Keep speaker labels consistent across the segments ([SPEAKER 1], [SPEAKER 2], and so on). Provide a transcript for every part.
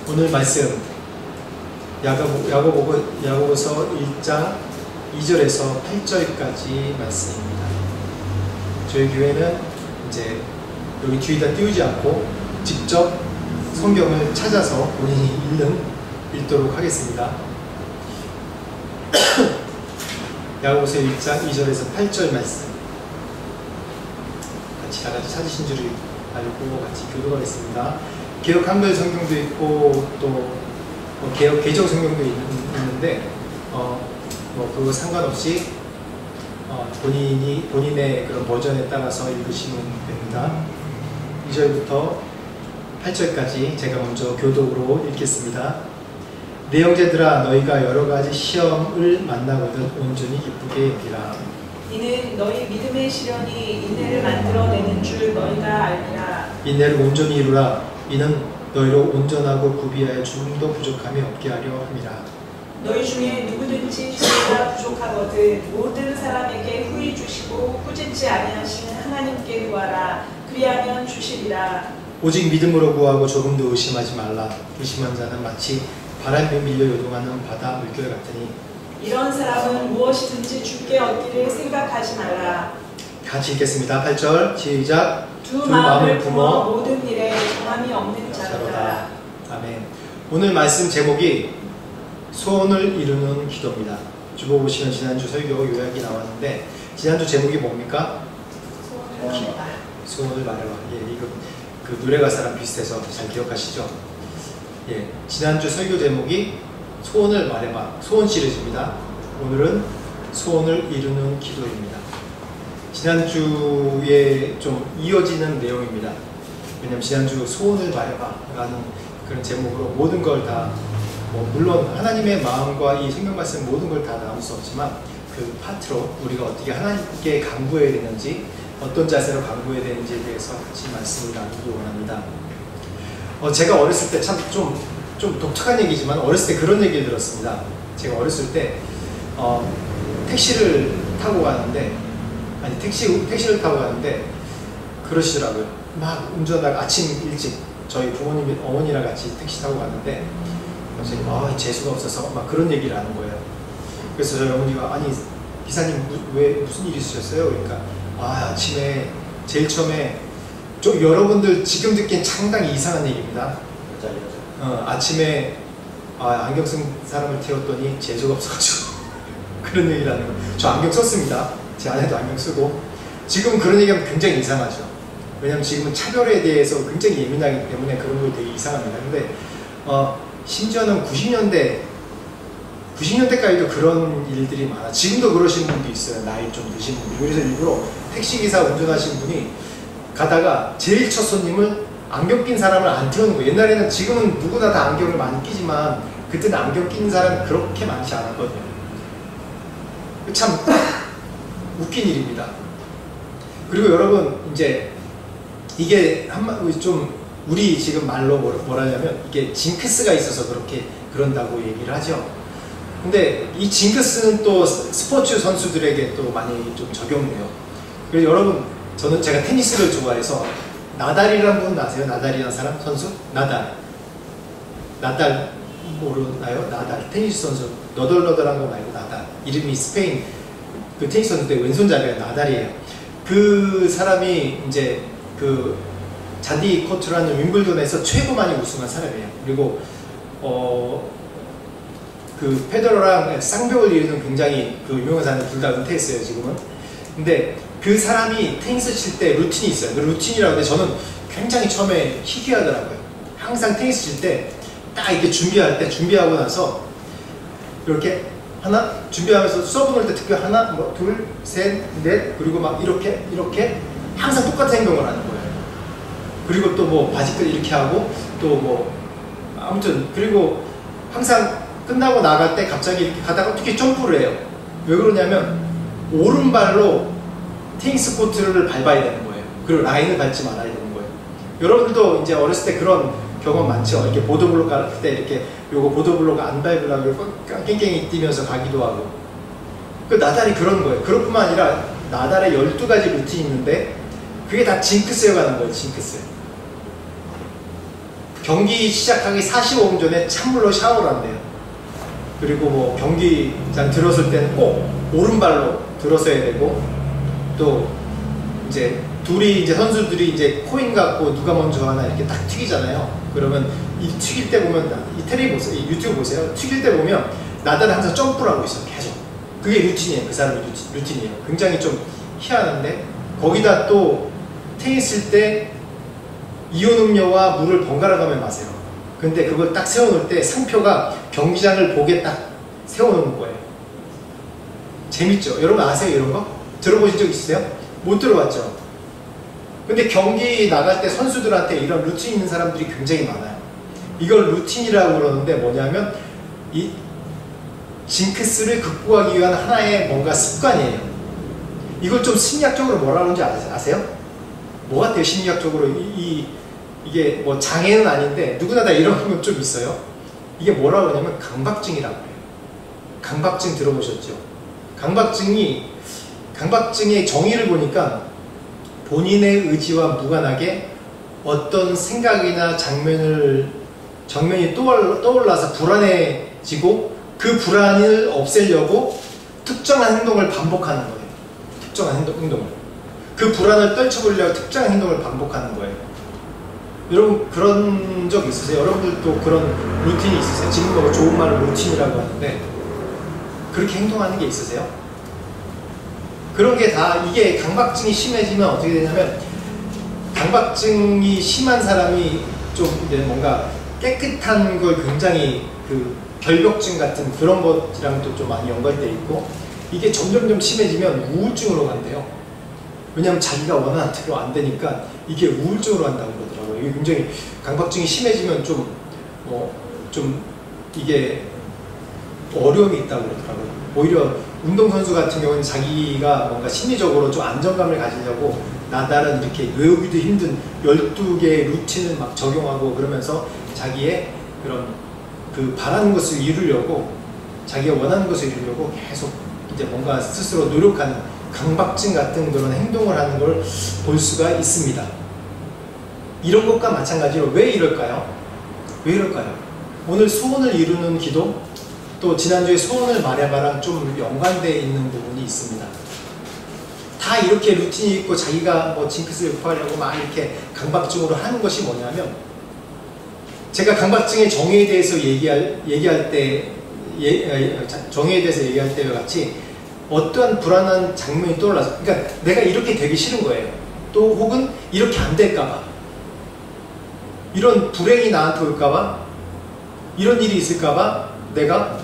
[SPEAKER 1] 오늘 말씀 야고보서 1장 2절에서 8절까지 말씀입니다. 저희 교회는 이제 여기 뒤에다 띄우지 않고 직접 성경을 찾아서 본인이 읽도록 하겠습니다. 야고보서 1장 2절에서 8절 말씀 같이 다같이 찾으신 줄 알고 같이 교독하겠습니다. 개역 한글 성경도 있고 또 개역 개정 성경도 있는데 그거 상관없이 본인의 그런 버전에 따라서 읽으시면 됩니다. 2절부터 8절까지 제가 먼저 교독으로 읽겠습니다. 내 형제들아, 너희가 여러가지 시험을 만나거든 온전히 기쁘게 여기라.
[SPEAKER 2] 이는 너희 믿음의 시련이 인내를 만들어내는 줄 너희가 알리라. 인내를
[SPEAKER 1] 온전히 이루라. 이는 너희로 온전하고 구비하여 조금도 부족함이 없게 하려 함이라.
[SPEAKER 2] 너희 중에 누구든지 지혜가 부족하거든 모든 사람에게 후히 주시고 꾸짖지 아니하시는 하나님께 구하라. 그리하면 주시리라.
[SPEAKER 1] 오직 믿음으로 구하고 조금도 의심하지 말라. 의심한 자는 마치 바람에 밀려 요동하는 바다 물결 같으니
[SPEAKER 2] 이런 사람은 무엇이든지 주께 얻기를 생각하지 말라.
[SPEAKER 1] 같이 읽겠습니다. 8절 시작.
[SPEAKER 2] 두 마음을 품어 모든 일에 정함이 없는 자로다.
[SPEAKER 1] 아멘. 오늘 말씀 제목이 소원을 이루는 기도입니다. 주보 보시면 지난주 설교 요약이 나왔는데 지난주 제목이 뭡니까? 소원을 말해봐. 예, 이거 그 노래 가사랑 비슷해서 잘 기억하시죠? 예, 지난주 설교 제목이 소원을 말해봐. 소원 시리즈입니다. 오늘은 소원을 이루는 기도입니다. 지난주에 좀 이어지는 내용입니다. 왜냐면 지난주 소원을 말해봐 라는 그런 제목으로 모든 걸 다 물론 하나님의 마음과 이 성경 말씀 모든 걸 다 나눌 수 없지만 그 파트로 우리가 어떻게 하나님께 간구해야 되는지 어떤 자세로 간구해야 되는지에 대해서 같이 말씀을 나누기 원합니다. 제가 어렸을 때 참 좀 독특한 얘기지만 어렸을 때 그런 얘기를 들었습니다. 제가 어렸을 때 택시를 타고 가는데 택시를 타고 가는데 그러시더라고요. 막 운전하다가 아침 일찍 저희 부모님 어머니랑 같이 택시 타고 갔는데 선생님 재수가 없어서 막 그런 얘기를 하는 거예요. 그래서 저희 어머니가 아니 기사님 왜 무슨 일이 있으셨어요? 그러니까 아침에 제일 처음에 좀 여러분들 지금 듣기엔 상당히 이상한 얘기입니다. 아침에 안경 쓴 사람을 태웠더니 재수가 없어가지고 그런 얘기를 하는 거예요. 저 안경 썼습니다. 제 아내도 안경 쓰고. 지금 그런 얘기하면 굉장히 이상하죠. 왜냐면 지금은 차별에 대해서 굉장히 예민하기 때문에 그런 거 되게 이상합니다. 근데 심지어는 90년대까지도 그런 일들이 많아. 지금도 그러신 분도 있어요. 나이 좀 드신 분이. 그래서 일부러 택시기사 운전하신 분이 가다가 제일 첫 손님을 안경 낀 사람을 안 태우는 거예요. 옛날에는 지금은 누구나 다 안경을 많이 끼지만 그때는 안경 낀 사람이 그렇게 많지 않았거든요. 참 웃긴 일입니다. 그리고 여러분 이제 이게 좀 우리 지금 말로 뭐라 하냐면 이게 징크스가 있어서 그런다고 얘기를 하죠. 근데 이 징크스는 또 스포츠 선수들에게 또 많이 좀 적용돼요. 그래서 여러분 제가 테니스를 좋아해서 나달이라는 분 아세요? 나달이라는 사람? 선수? 나달 모르나요? 나달 테니스 선수 너덜너덜한 거 말고 나달 이름이 스페인 그 테니스 선수인데 왼손잡이가 나달이에요. 그 사람이 이제 그 잔디 코트라는 윈블던에서 최고 많이 우승한 사람이에요. 그리고 그 페더러랑 쌍벽을 이루는 굉장히 그 유명한 사람들 둘 다 은퇴했어요 지금은. 근데 그 사람이 테니스 칠 때 루틴이 있어요. 그 루틴이라고 하는데 저는 굉장히 처음에 희귀하더라고요. 항상 테니스 칠 때 딱 이렇게 준비하고 나서 이렇게 하나 준비하면서 서브 넣을 때 특히 하나 둘 셋 넷 그리고 막 이렇게 항상 똑같은 행동을 하는 거예요. 그리고 또 뭐 바지끝 이렇게 하고 또 아무튼 그리고 항상 끝나고 나갈 때 갑자기 이렇게 가다가 어떻게 점프를 해요. 왜 그러냐면 오른발로 테니스 코트를 밟아야 되는 거예요. 그리고 라인을 밟지 말아야 되는 거예요. 여러분들도 이제 어렸을 때 그런 경험 많죠. 이렇게 보도블록 갈 때 이렇게 요거 보도블록 안 밟으려고 깽깽이 뛰면서 가기도 하고. 그 나달이 그런 거예요. 그것뿐만 아니라 나달의 12가지 루틴이 있는데 그게 다 징크스에 가는 거예요. 징크스. 경기 시작하기 45분 전에 찬물로 샤워를 한대요. 그리고 뭐 경기장 들어설 때는 꼭 오른발로 들어서야 되고, 또 이제 둘이 이제 선수들이 이제 코인 갖고 누가 먼저 하나 이렇게 딱 튀기잖아요. 그러면 이 튀길 때 보면 이 텔레비 보세요, 이 유튜브 보세요. 튀길 때 보면 나달은 항상 점프를 하고 있어요. 계속. 그게 루틴이에요. 그 사람의 루틴이에요. 굉장히 좀 희한한데, 거기다 또 테니스 칠 때 이온 음료와 물을 번갈아 가며 마세요. 근데 그걸 딱 세워놓을 때 상표가 경기장을 보게 딱 세워놓는 거예요. 재밌죠? 여러분 아세요? 이런 거? 들어보신 적 있으세요? 못 들어봤죠? 근데 경기 나갈 때 선수들한테 이런 루틴 있는 사람들이 굉장히 많아요. 이걸 루틴이라고 그러는데 뭐냐면 이 징크스를 극복하기 위한 하나의 뭔가 습관이에요. 이걸 좀 심리학적으로 뭐라고 하는지 아세요? 뭐 같아요? 심리학적으로 이게 뭐 장애는 아닌데 누구나 다 이런 건 좀 있어요. 이게 뭐라고 하냐면 강박증이라고 해요. 강박증 들어보셨죠? 강박증의 정의를 보니까 본인의 의지와 무관하게 어떤 생각이나 장면이 떠올라서 불안해지고 그 불안을 없애려고 특정한 행동을 반복하는 거예요. 특정한 행동을. 그 불안을 떨쳐보려고 특정한 행동을 반복하는 거예요. 여러분 그런 적 있으세요? 여러분들도 그런 루틴이 있으세요? 지금 뭐 좋은 말을 루틴이라고 하는데 그렇게 행동하는 게 있으세요? 그런 게 다 이게 강박증이 심해지면 어떻게 되냐면, 강박증이 심한 사람이 좀 이제 뭔가 깨끗한 걸 굉장히 그 결벽증 같은 그런 것이랑도 좀 많이 연관되어 있고, 이게 점점점 심해지면 우울증으로 간대요. 왜냐하면 자기가 원하는 대로 안 되니까 이게 우울증으로 간다고 그러더라고요. 이게 굉장히 강박증이 심해지면 좀 이게 어려움이 있다고 그러더라고요. 오히려 운동선수 같은 경우는 자기가 뭔가 심리적으로 좀 안정감을 가지려고 나달은 이렇게 외우기도 힘든 12개의 루틴을 막 적용하고 그러면서 자기의 그런 그 바라는 것을 이루려고, 자기가 원하는 것을 이루려고 계속 이제 뭔가 스스로 노력하는 강박증 같은 그런 행동을 하는 걸 볼 수가 있습니다. 이런 것과 마찬가지로 왜 이럴까요? 왜 이럴까요? 오늘 소원을 이루는 기도, 또 지난주에 소원을 말해봐랑 좀 연관되어 있는 부분이 있습니다. 다 이렇게 루틴이 있고 자기가 뭐 징크스를 극복하려고 막 이렇게 강박증으로 하는 것이 뭐냐면, 제가 강박증의 정의에 대해서 얘기할 때와 같이 어떠한 불안한 장면이 떠올라서, 그러니까 내가 이렇게 되기 싫은 거예요. 또 혹은 이렇게 안 될까봐, 이런 불행이 나한테 올까봐, 이런 일이 있을까봐 내가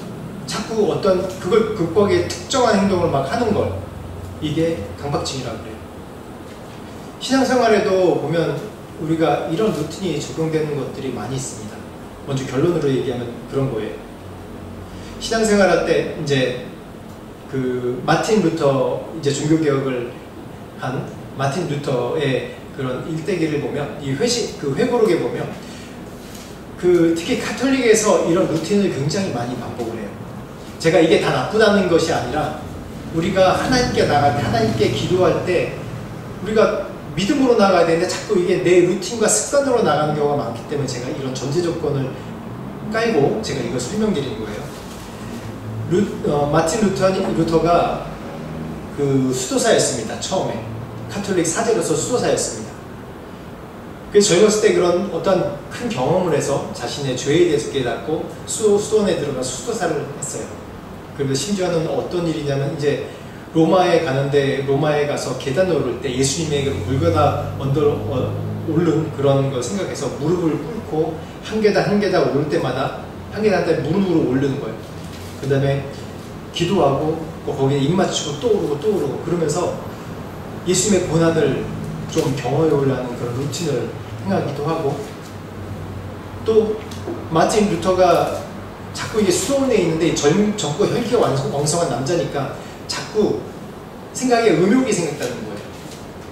[SPEAKER 1] 자꾸 어떤 그걸 극복하기 위해 특정한 행동을 막 하는 걸, 이게 강박증이라고 그래요. 신앙생활에도 보면 우리가 이런 루틴이 적용되는 것들이 많이 있습니다. 먼저 결론으로 얘기하면 그런 거예요. 신앙생활 할 때 이제 그 마틴 루터 이제 종교개혁을 한 마틴 루터의 그런 일대기를 보면, 이 회고록에 보면 특히 카톨릭에서 이런 루틴을 굉장히 많이 반복을 해요. 제가 이게 다 나쁘다는 것이 아니라, 우리가 하나님께 나갈 때, 하나님께 기도할 때 우리가 믿음으로 나가야 되는데 자꾸 이게 내 루틴과 습관으로 나가는 경우가 많기 때문에 제가 이런 전제 조건을 깔고 제가 이걸 설명드리는 거예요. 마틴 루터가 그 수도사였습니다. 처음에 카톨릭 사제로서 수도사였습니다. 그래서 젊었을 때 그런 어떤 큰 경험을 해서 자신의 죄에 대해서 깨닫고 수도원에 들어가서 수도사를 했어요. 그리고 심지어는 어떤 일이냐면, 이제 로마에 가는데, 로마에 가서 계단을 오를 때 예수님의 물건아 오른 그런 걸 생각해서 무릎을 꿇고 한 계단 한 계단 오를 때마다 한 계단 때 무릎으로 오르는 거예요. 그 다음에 기도하고 거기에 입 맞추고 또 오르고 그러면서 예수님의 고난을 좀 경험해 보려는 그런 루틴을 행하기도 하고, 또 마틴 루터가 자꾸 이게 수도원에 있는데 젊고 혈기가 왕성한 남자니까 자꾸 생각에 음욕이 생겼다는 거예요.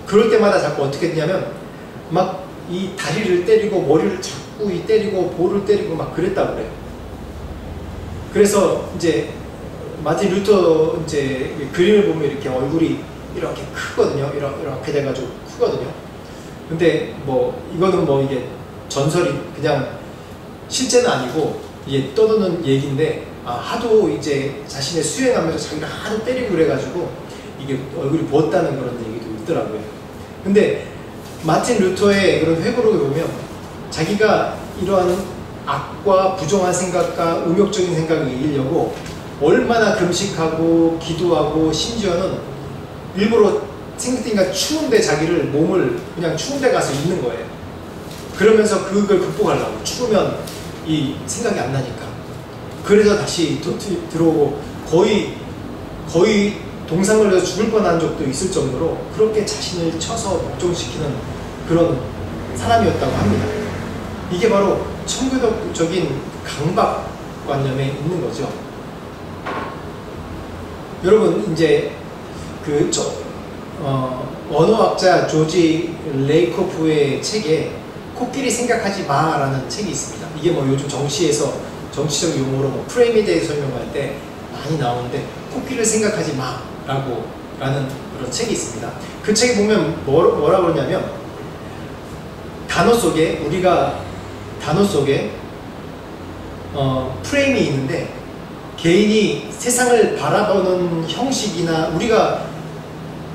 [SPEAKER 1] 그럴 때마다 자꾸 어떻게 했냐면 막 이 다리를 때리고 머리를 자꾸 때리고 볼을 때리고 막 그랬다고 그래요. 그래서 이제 마틴 루터 이제 그림을 보면 이렇게 얼굴이 이렇게 크거든요. 이렇게 돼가지고 크거든요. 근데 뭐 이거는 뭐 이게 전설이 그냥 실제는 아니고 이게 떠도는 얘기인데 하도 이제 자신의 수행하면서 자기가 하도 때리고 그래가지고 이게 얼굴이 부었다는 그런 얘기도 있더라고요. 근데 마틴 루터의 그런 회고록을 보면 자기가 이러한 악과 부정한 생각과 음욕적인 생각을 이기려고 얼마나 금식하고 기도하고 심지어는 일부러 생각되니까 추운데 자기를 몸을 그냥 추운데 가서 있는 거예요. 그러면서 그걸 극복하려고. 추우면 이 생각이 안 나니까. 그래서 다시 들어오고 거의 동상 걸려서 죽을 뻔한 적도 있을 정도로 그렇게 자신을 쳐서 복종시키는 그런 사람이었다고 합니다. 이게 바로 청교도적인 강박관념에 있는 거죠. 여러분 이제 언어학자 조지 레이코프의 책에 코끼리 생각하지 마라는 책이 있습니다. 이게 뭐 요즘 정치에서 정치적 용어로 뭐 프레임에 대해서 설명할 때 많이 나오는데 코끼리를 생각하지 마라는 그런 책이 있습니다. 그 책에 보면 뭐라 그러냐면 단어 속에 프레임이 있는데 개인이 세상을 바라보는 형식이나 우리가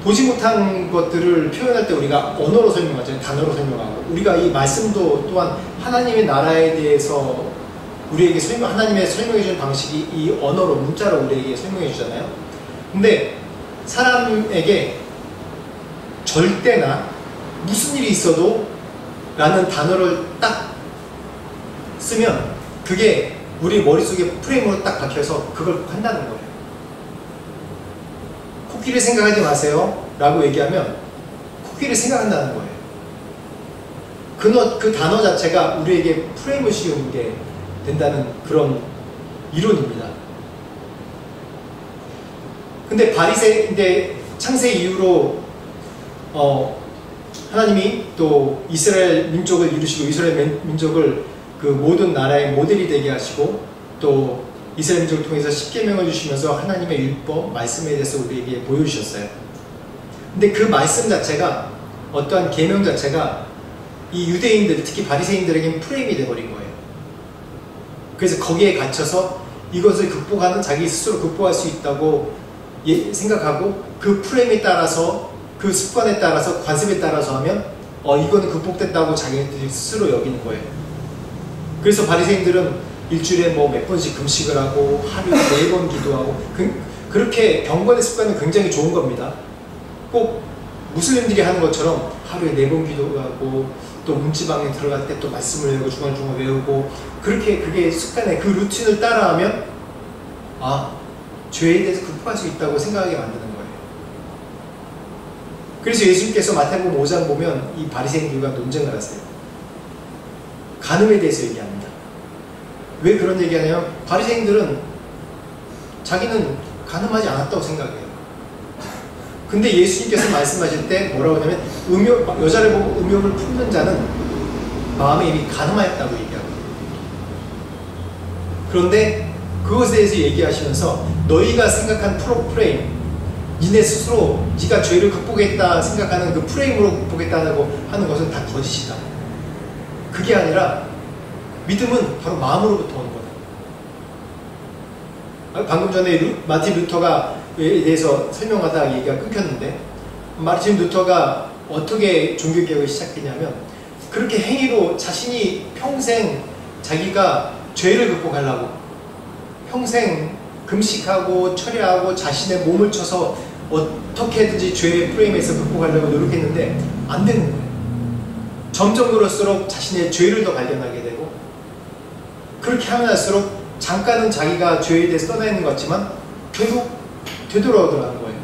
[SPEAKER 1] 보지 못한 것들을 표현할 때 우리가 언어로 설명하잖아요. 단어로 설명하고 우리가 이 말씀도 또한 하나님의 나라에 대해서 우리에게 하나님의 설명해 주는 방식이 이 언어로 문자로 우리에게 설명해 주잖아요. 근데 사람에게 절대나 무슨 일이 있어도 라는 단어를 딱 쓰면 그게 우리 머릿속에 프레임으로 딱 박혀서 그걸 한다는 거예요. 코끼리를 생각하지 마세요 라고 얘기하면 코끼리를 생각한다는 거예요. 그 단어 자체가 우리에게 프레임을 씌우는 게 된다는 그런 이론입니다. 근데 창세 이후로 하나님이 또 이스라엘 민족을 이루시고 이스라엘 민족을 그 모든 나라의 모델이 되게 하시고 또 이스라엘 민족을 통해서 십계명을 주시면서 하나님의 율법, 말씀에 대해서 우리에게 보여주셨어요. 근데 그 말씀 자체가 어떠한 계명 자체가 이 유대인들, 특히 바리새인들에게는 프레임이 돼버린 거예요. 그래서 거기에 갇혀서 이것을 극복하는 자기 스스로 극복할 수 있다고 생각하고 그 프레임에 따라서 그 습관에 따라서 관습에 따라서 하면 이거는 극복됐다고 자기들이 스스로 여기는 거예요. 그래서 바리새인들은 일주일에 뭐 몇 번씩 금식을 하고 하루에 4번 기도하고 그렇게 경건의 습관은 굉장히 좋은 겁니다. 꼭 무슬림들이 하는 것처럼 하루에 4번 기도하고 또 문지방에 들어갈 때 또 말씀을 외우고 중간중간 외우고 그게 습관에 그 루틴을 따라하면 죄에 대해서 극복할 수 있다고 생각하게 만드는 거예요. 그래서 예수님께서 마태복음 5장 보면 이 바리새인들과 논쟁을 하세요. 간음에 대해서 얘기합니다. 왜 그런 얘기하냐면 바리새인들은 자기는 간음하지 않았다고 생각해요. 근데 예수님께서 말씀하실 때 뭐라고 하냐면 여자를 보고 음욕을 품는 자는 마음에 이미 간음하였다고 얘기하거든요. 그런데 그것에 대해서 얘기하시면서 너희가 생각한 프레임, 니네 스스로 네가 죄를 극복했다 생각하는 그 프레임으로 극복했다고 하는 것은 다 거짓이다. 그게 아니라 믿음은 바로 마음으로부터 오는 거다. 방금 전에 마틴 루터가 에 대해서 설명하다가 얘기가 끊겼는데 마틴 루터가 어떻게 종교개혁을 시작했냐면 그렇게 행위로 자신이 평생 자기가 죄를 극복하려고 평생 금식하고 철야하고 자신의 몸을 쳐서 어떻게든지 죄의 프레임에서 극복하려고 노력했는데 안 되는 거예요. 점점 그럴수록 자신의 죄를 더 발견하게 되고 그렇게 하면 할수록 잠깐은 자기가 죄에 대해서 떠나 있는 것 같지만 결국 되돌아오더라는 거예요.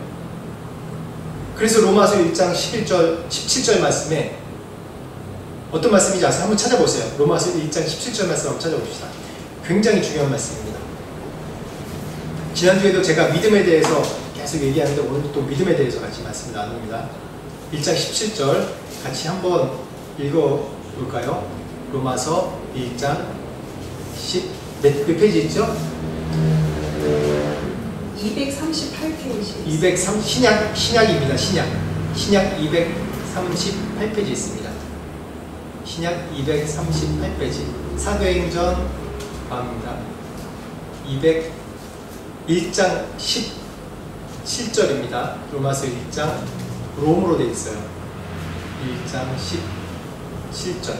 [SPEAKER 1] 그래서 로마서 1장 17절 말씀에 어떤 말씀인지 아세요? 한번 찾아보세요. 로마서 1장 17절 말씀 한번 찾아봅시다. 굉장히 중요한 말씀입니다. 지난주에도 제가 믿음에 대해서 계속 얘기하는데 오늘도 또 믿음에 대해서 같이 말씀 나눕니다. 1장 17절 같이 한번 읽어볼까요? 로마서 1장 몇 페이지 있죠?
[SPEAKER 2] 238페이지.
[SPEAKER 1] 신약입니다. 신약 238페이지 있습니다. 신약 238페이지 사도행전 마음입니다. 1장 17절입니다. 로마서 1장 롬으로 되어 있어요. 1장 17절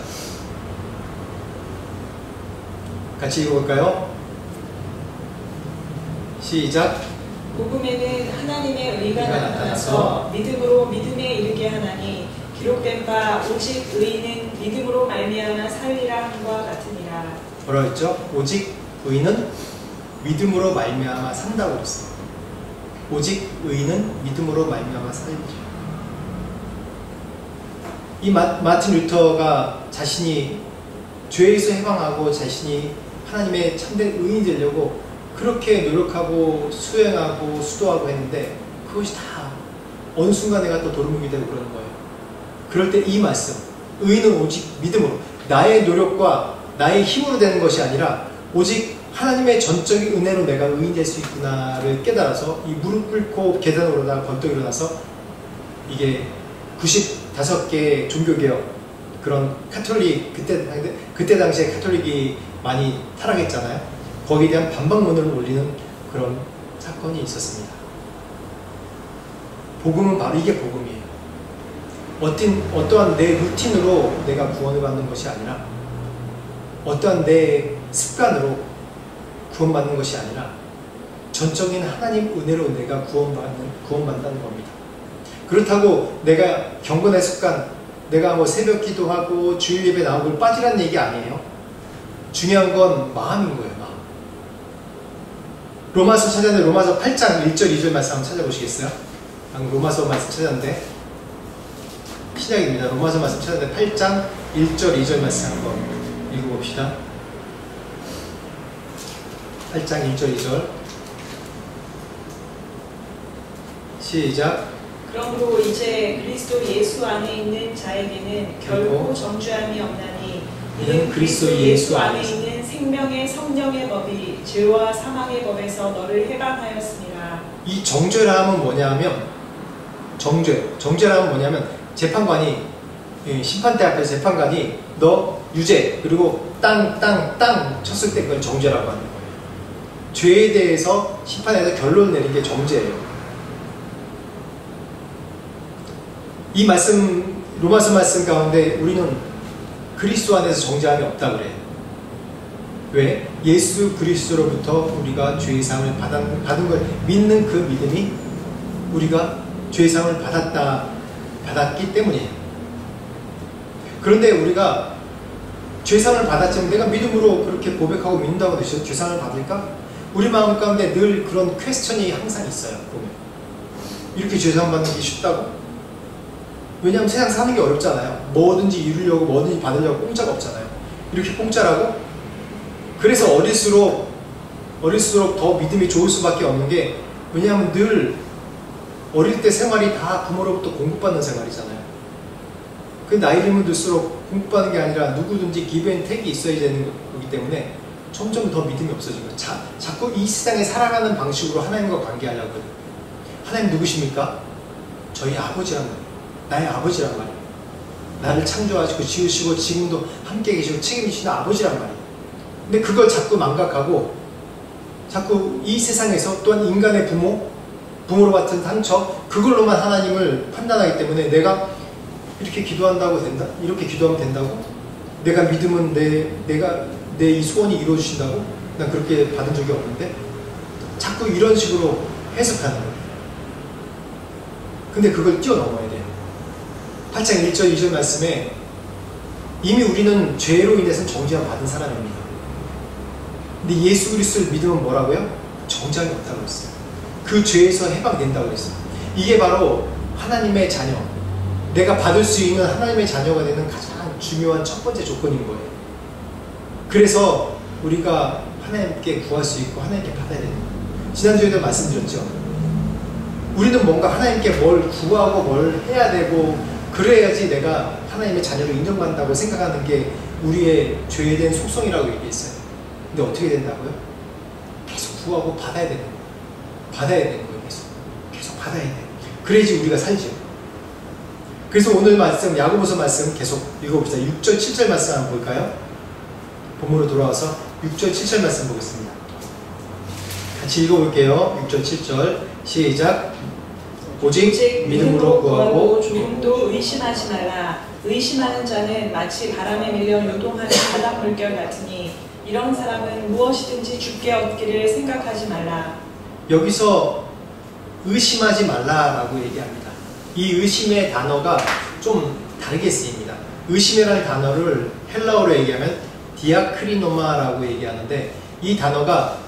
[SPEAKER 1] 같이 읽어볼까요? 시작.
[SPEAKER 2] 복음에는 하나님의 의가 나타나서 믿음으로 믿음에 이르게 하나니 기록된 바 오직 의인은 믿음으로 말미암아 살리라 함과 같으니라.
[SPEAKER 1] 뭐라 했죠? 오직 의인은 믿음으로 말미암아 산다고 그랬어요. 오직 의인은 믿음으로 말미암아 살리죠. 이 마틴 루터가 자신이 죄에서 해방하고 자신이 하나님의 참된 의인이 되려고 그렇게 노력하고 수행하고 수도하고 했는데 그것이 다 어느 순간 내가 또 도루묵이 되고 그러는 거예요. 그럴 때 이 말씀, 의인은 오직 믿음으로, 나의 노력과 나의 힘으로 되는 것이 아니라 오직 하나님의 전적인 은혜로 내가 의인 될 수 있구나를 깨달아서 이 무릎 꿇고 계단을 오르다가 벌떡 일어나서 이게 95개의 종교개혁, 그런 카톨릭, 그때 당시에 카톨릭이 많이 타락했잖아요. 거기에 대한 반박문을 올리는 그런 사건이 있었습니다. 복음은 바로 이게 복음이에요. 어떠한 내 루틴으로 내가 구원을 받는 것이 아니라 어떠한 내 습관으로 구원받는 것이 아니라 전적인 하나님 은혜로 내가 구원받는다는 겁니다. 그렇다고 내가 경건의 습관, 내가 뭐 새벽 기도하고 주일 예배 나오고 빠지라는 얘기 아니에요. 중요한 건 마음인 거예요. 마음. 로마서 찾았는데 로마서 8장 1절 2절 말씀 한번 찾아보시겠어요? 방금 로마서 말씀 찾았는데 시작입니다. 로마서 말씀 찾았는데 8장 1절 2절 말씀 한번 읽어봅시다. 8장 1절 2절 시작.
[SPEAKER 2] 그러므로 이제 그리스도 예수 안에 있는 자에게는 결코 정죄함이 없나니 이는 그리스도 예수 안에 있는 생명의 성령의 법이 죄와 사망의 법에서 너를 해방하였습니다.
[SPEAKER 1] 이 정죄라면 뭐냐면 정죄라면 뭐냐면 재판관이 심판대 앞에서 재판관이 너 유죄 그리고 땅 쳤을 때 그걸 정죄라고 하는 거예요. 죄에 대해서 심판에서 결론을 내린 게 정죄예요. 이 말씀, 로마서 말씀 가운데 우리는 그리스도 안에서 정죄함이 없다고 그래요. 왜? 예수 그리스도로부터 우리가 죄사함을 받은 걸 믿는 그 믿음이 우리가 죄사함을 받았기 때문이에요. 그런데 우리가 죄사함을 받았지만 내가 믿음으로 그렇게 고백하고 믿는다고 해서 죄사함을 받을까? 우리 마음 가운데 늘 그런 퀘스천이 항상 있어요. 보면 이렇게 죄사함 받는 게 쉽다고? 왜냐하면 세상 사는 게 어렵잖아요. 뭐든지 이루려고 뭐든지 받으려고 공짜가 없잖아요. 이렇게 공짜라고? 그래서 어릴수록 더 믿음이 좋을 수밖에 없는 게 왜냐하면 늘 어릴 때 생활이 다 부모로부터 공급받는 생활이잖아요. 그 나이 들면 들수록 공급받는 게 아니라 누구든지 기브앤택이 있어야 되는 거기 때문에 점점 더 믿음이 없어진 거예요. 자꾸 이 세상에 살아가는 방식으로 하나님과 관계하려고 해요. 하나님 누구십니까? 저희 아버지란 말이에요. 나의 아버지란 말이에요. 나를 창조하시고 지으시고 지금도 함께 계시고 책임지시는 아버지란 말이에요. 근데 그걸 자꾸 망각하고 자꾸 이 세상에서 또한 인간의 부모로 같은 상처 그걸로만 하나님을 판단하기 때문에 내가 이렇게 기도한다고 된다? 이렇게 기도하면 된다고? 내가 믿으면 내 이 소원이 이루어지신다고? 난 그렇게 받은 적이 없는데 자꾸 이런 식으로 해석하는 거예요. 근데 그걸 뛰어넘어야 돼요. 8장 1절 2절 말씀에 이미 우리는 죄로 인해서 정죄함 받은 사람입니다. 근데 예수 그리스도를 믿으면 뭐라고요? 정죄함이 없다고 했어요. 그 죄에서 해방된다고 했어요. 이게 바로 하나님의 자녀, 내가 받을 수 있는 하나님의 자녀가 되는 가장 중요한 첫 번째 조건인 거예요. 그래서 우리가 하나님께 구할 수 있고 하나님께 받아야 되는 거예요. 지난주에도 말씀드렸죠. 우리는 뭔가 하나님께 뭘 구하고 뭘 해야 되고 그래야지 내가 하나님의 자녀로 인정받는다고 생각하는 게 우리의 죄에 대한 속성이라고 얘기했어요. 근데 어떻게 된다고요? 계속 구하고 받아야 되는 거예요. 받아야 되는 거예요. 계속 받아야 돼요. 그래야지 우리가 살죠. 그래서 오늘 말씀, 야고보서 말씀 계속 읽어봅시다. 6절, 7절 말씀 한번 볼까요? 본문으로 돌아와서 6절, 7절 말씀 보겠습니다. 같이 읽어볼게요. 6절, 7절 시작. 오직 믿음으로 구하고
[SPEAKER 2] 조금도 의심하지 말라. 의심하는 자는 마치 바람에 밀려 요동하는 바다 물결 같으니 이런 사람은 무엇이든지 죽게 얻기를 생각하지 말라.
[SPEAKER 1] 여기서 의심하지 말라라고 얘기합니다. 이 의심의 단어가 좀 다르게 쓰입니다. 의심이라는 단어를 헬라어로 얘기하면 디아크리노마라고 얘기하는데, 이 단어가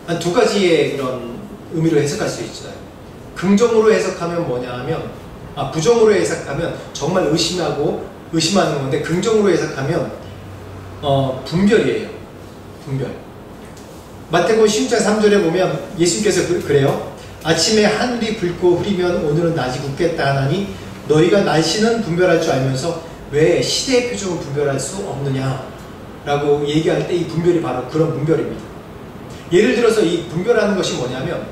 [SPEAKER 1] 한 두 가지의 그런 의미로 해석할 수 있어요. 긍정으로 해석하면 뭐냐 하면, 부정으로 해석하면 정말 의심하는 건데, 긍정으로 해석하면 분별이에요. 분별. 마태복음 16장 3절에 보면 예수님께서 그래요. 아침에 하늘이 붉고 흐리면 오늘은 낮이 굳겠다 하나니 너희가 날씨는 분별할 줄 알면서 왜 시대의 표적은 분별할 수 없느냐 라고 얘기할 때 이 분별이 바로 그런 분별입니다. 예를 들어서 이 분별하는 것이 뭐냐면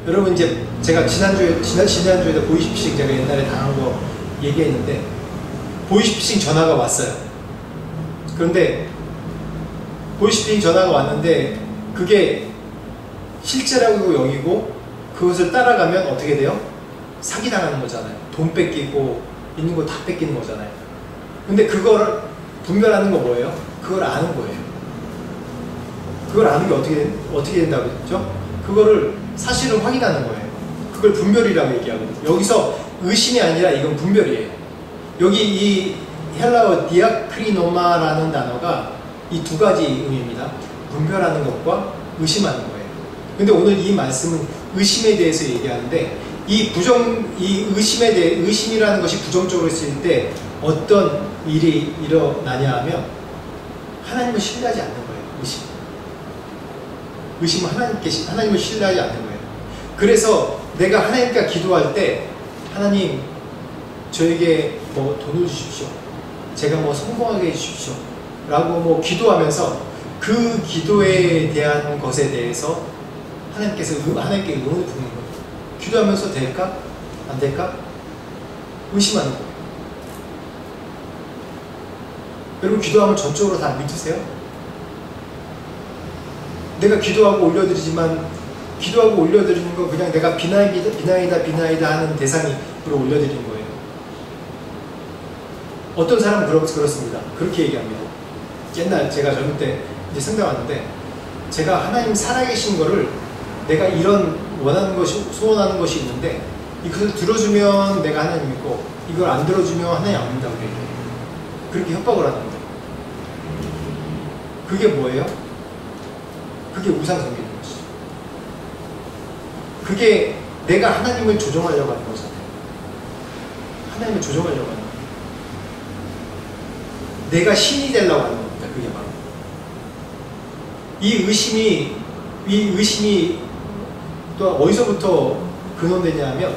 [SPEAKER 1] 여러분 이제 제가 지난주에도 보이스피싱 제가 옛날에 당한 거 얘기했는데, 보이스피싱 전화가 왔어요. 그런데 보이스피싱 전화가 왔는데 그게 실제라고 여기고 그것을 따라가면 어떻게 돼요? 사기당하는 거잖아요. 돈 뺏기고 있는 거 다 뺏기는 거잖아요. 근데 그거를 분별하는 거 뭐예요? 그걸 아는 거예요. 그걸 아는 게 어떻게 된다고 했죠? 그거를 사실을 확인하는 거예요. 그걸 분별이라고 얘기하거든요. 여기서 의심이 아니라 이건 분별이에요. 여기 이 헬라어 디아크리노마라는 단어가 이 두 가지 의미입니다. 분별하는 것과 의심하는 거예요. 근데 오늘 이 말씀은 의심에 대해서 얘기하는데, 이 의심이라는 것이 부정적으로 쓰일 때 어떤 일이 일어나냐 하면 하나님을 신뢰하지 않는 거예요. 의심은 하나님을 신뢰하지 않는 거예요. 그래서 내가 하나님께 기도할 때, 하나님 저에게 뭐 돈을 주십시오, 제가 뭐 성공하게 해주십시오 라고 기도하면서 그 기도에 대한 것에 대해서 하나님께 의문을 부는 거예요. 기도하면서 될까? 안 될까? 의심하는 거예요. 여러분, 기도하면 전적으로 다 믿으세요? 내가 기도하고 올려드리지만, 기도하고 올려드리는 건 그냥 내가 비나이다 하는 대상으로 올려드리는 거예요. 어떤 사람은 그렇습니다. 그렇게 얘기합니다. 옛날 제가 젊을 때 이제 성당 왔는데, 제가 하나님 살아계신 거를 내가 이런 원하는 것이, 소원하는 것이 있는데 이것을 들어주면 내가 하나님 믿고 이걸 안 들어주면 하나님 안 믿는다고 얘기해요. 그렇게 협박을 하는 거예요. 그게 뭐예요? 그게 우상숭배인 것이죠. 그게 내가 하나님을 조종하려고 하는 거잖아요. 하나님을 조종하려고 하는 거예요. 내가 신이 되려고 하는 겁니다. 그게 바로. 이 의심이 또 어디서부터 근원되냐 하면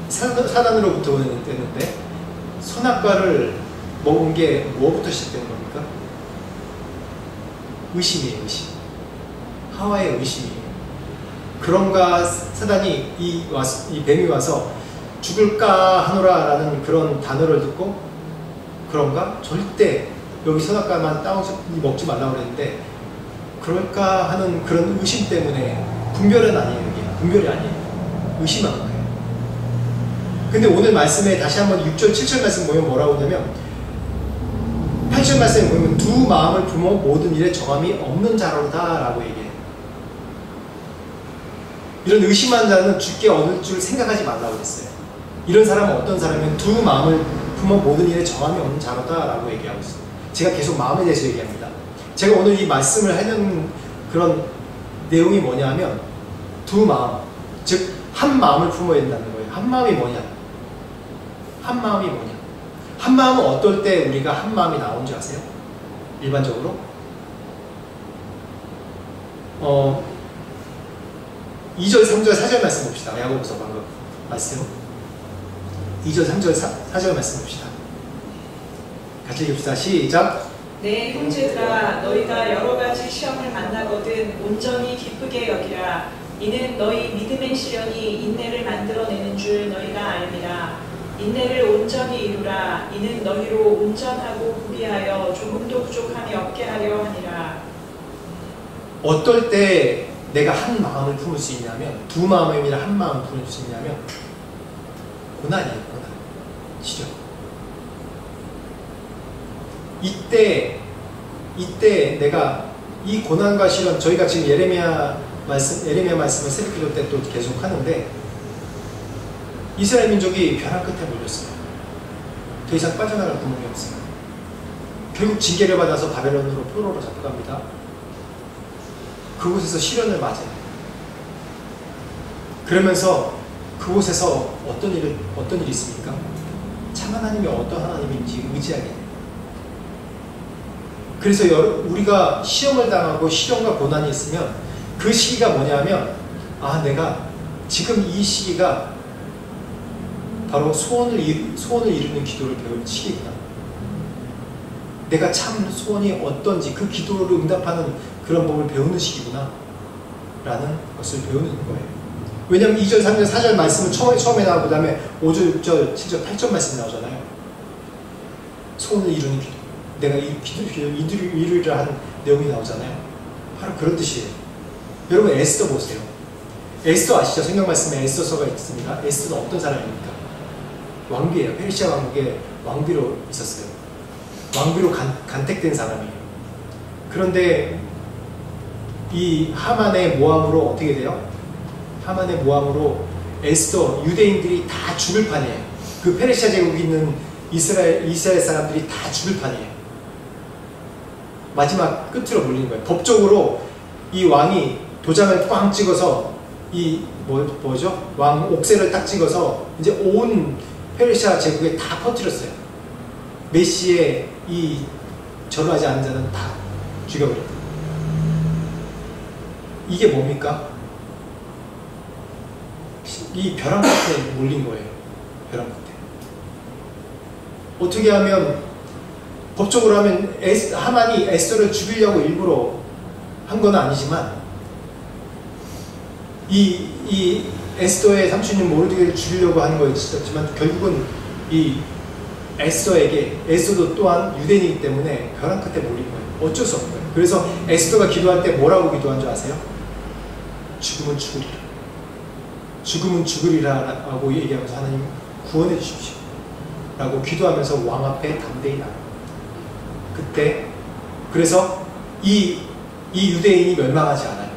[SPEAKER 1] 사단으로부터 되는데, 선악과를 먹은 게 뭐부터 시작되는 겁니까? 의심이에요. 의심. 하와의 의심이에요. 그런가 사단이 이 뱀이 와서 죽을까 하노라 라는 그런 단어를 듣고, 그런가? 절대 여기 선악과만 먹지 말라고 그랬는데 그럴까 하는 그런 의심 때문에, 분별은 아니에요. 이게 분별이 아니에요. 의심한 거예요. 근데 오늘 말씀에 다시 한번 6절 7절 말씀 보면 뭐라고 하냐면, 8절 말씀에 보면 두 마음을 품어 모든 일에 정함이 없는 자로다 라고 얘기해요. 이런 의심한 자는 죽게 얻을 줄 생각하지 말라고 했어요. 이런 사람은 어떤 사람이면 두 마음을 품어 모든 일에 정함이 없는 자로다 라고 얘기하고 있어요. 제가 계속 마음에 대해서 얘기합니다. 제가 오늘 이 말씀을 하는 그런 내용이 뭐냐 하면, 두 마음, 즉 한 마음을 품어야 된다는 거예요. 한 마음이 뭐냐? 한 마음이 뭐냐? 한 마음은 어떨 때 우리가 한 마음이 나온 줄 아세요? 일반적으로 2절, 3절, 4절 말씀 봅시다. 야고보서 방금 말씀 2절, 3절, 4절 말씀 봅시다. 같이 읽읍시다. 시작.
[SPEAKER 2] 내 형제들아, 너희가 여러 가지 시험을 만나거든 온전히 기쁘게 여기라. 이는 너희 믿음의 시련이 인내를 만들어내는 줄 너희가 알미라. 인내를 온전히 이루라. 이는 너희로 온전하고 구비하여 조금도 부족함이 없게 하려 하니라.
[SPEAKER 1] 어떨 때 내가 한 마음을 품을 수 있냐면, 두 마음이 아니라 한 마음을 품을 수 있냐면 고난이에요. 고난, 시련. 이때 내가 이 고난과 시련, 저희가 지금 예레미야 말씀을 새벽기도 때 또 계속 하는데, 이스라엘 민족이 벼랑 끝에 몰렸어요. 더 이상 빠져나갈 구멍이 없어요. 결국 징계를 받아서 바벨론으로 포로로 잡혀갑니다. 그곳에서 시련을 맞아요. 그러면서 그곳에서 어떤 일이 있습니까? 참 하나님이 어떤 하나님인지 의지하게 돼요. 그래서 우리가 시험을 당하고 시련과 고난이 있으면 그 시기가 뭐냐면, 내가 지금 이 시기가 바로 소원을 이루는 기도를 배울 시기구나. 내가 참 소원이 어떤지 그 기도를 응답하는 그런 법을 배우는 시기구나 라는 것을 배우는 거예요. 왜냐하면 2절, 3절, 4절 말씀은 처음에 나오고 그 다음에 5절, 6절, 7절, 8절 말씀이 나오잖아요. 소원을 이루는 기도, 내가 이 기도를 이루리라 하는 내용이 나오잖아요. 바로 그런 뜻이에요. 여러분 에스더 보세요. 에스더 아시죠? 성경 말씀에 에스더서가 있습니다. 에스더는 어떤 사람입니까? 왕비예요. 페르시아 왕국의 왕비로 있었어요. 왕비로 간택된 사람이에요. 그런데 이 하만의 모함으로 어떻게 돼요? 하만의 모함으로 에스더, 유대인들이 다 죽을 판이에요. 그 페르시아 제국이 있는 이스라엘 사람들이 다 죽을 판이에요. 마지막 끝으로 몰리는 거예요. 법적으로 이 왕이 도장을 꽝 찍어서 뭐죠? 왕 옥새를 딱 찍어서 이제 온 페르시아 제국에 다 퍼뜨렸어요. 메시의 이 절하지 않은 자는 다 죽여버렸다. 이게 뭡니까? 이 벼랑 끝에 몰린 거예요. 벼랑 끝에. 어떻게 하면, 법적으로 하면 하만이 에스더를 죽이려고 일부러 한 건 아니지만, 이 에스더의 삼촌인 모르드게를 죽이려고 하는 거였지만, 결국은 이 에스더도 또한 유대인이기 때문에 벼랑 끝에 몰린 거예요. 어쩔 수 없는 거예요. 그래서 에스더가 기도할 때 뭐라고 기도한 줄 아세요? 죽음은 죽으리라. 죽음은 죽으리라 라고 얘기하면서 하나님 구원해 주십시오 라고 기도하면서 왕 앞에 담대히 나가요. 그때 그래서 이 유대인이 멸망하지 않아요.